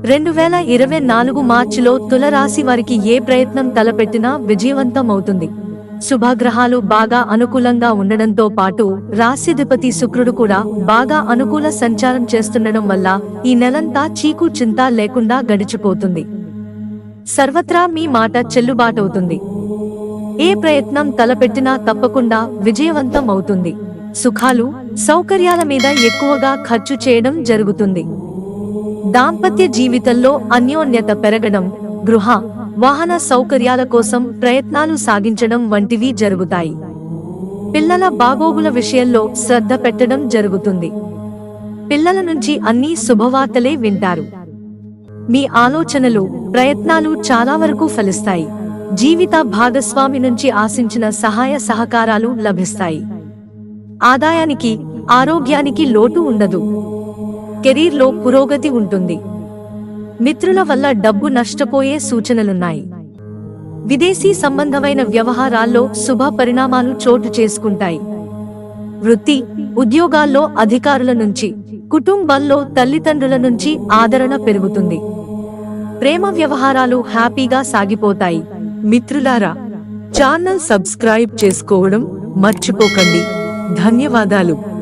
2024 మార్చిలో తులరాశి వారికి ఏ ప్రయత్నం తలపెట్టినా విజయవంతం అవుతుంది. శుభగ్రహాలు బాగా అనుకూలంగా ఉండడంతో పాటు రాశ్యాధిపతి శుక్రుడు కూడా బాగా అనుకూల సంచారం చేస్తుండడం వల్ల ఈ నెలంతా చీకు చింత లేకుండా గడిచిపోతుంది. సర్వత్రా మీ మాట చెల్లుబాటవుతుంది. ఏ ప్రయత్నం తలపెట్టినా తప్పకుండా విజయవంతం అవుతుంది. సుఖాలు, సౌకర్యాల మీద ఎక్కువగా ఖర్చు చేయడం జరుగుతుంది. దాంపత్య జీవితంలో అన్యోన్యత పెరగడం, గృహ, వాహన సౌకర్యాల కోసం ప్రయత్నాలు సాగించడం వంటివి జరుగుతాయి. పిల్లల బాగోగుల విషయంలో శ్రద్ధ పెట్టడం జరుగుతుంది. పిల్లల నుంచి అన్ని శుభవార్తలే వింటారు. మీ ఆలోచనలు, ప్రయత్నాలు చాలా వరకు ఫలిస్తాయి. జీవిత భాగస్వామి నుంచి ఆశించిన సహాయ సహకారాలు లభిస్తాయి. ఆదాయానికి, ఆరోగ్యానికి లోటు ఉండదు. కెరీర్లో పురోగతి ఉంటుంది. మిత్రుల వల్ల డబ్బు నష్టపోయే సూచనలున్నాయి. విదేశీ సంబంధమైన వ్యవహారాల్లో శుభ పరిణామాలు చోటు చేసుకుంటాయి. వృత్తి, ఉద్యోగాల్లో అధికారుల నుంచి, కుటుంబంలో తల్లిదండ్రుల నుంచి ఆదరణ పెరుగుతుంది. ప్రేమ వ్యవహారాలు హ్యాపీగా సాగిపోతాయి. మిత్రులారా, ఛానల్ సబ్స్క్రైబ్ చేసుకోవడం మర్చిపోకండి. ధన్యవాదాలు.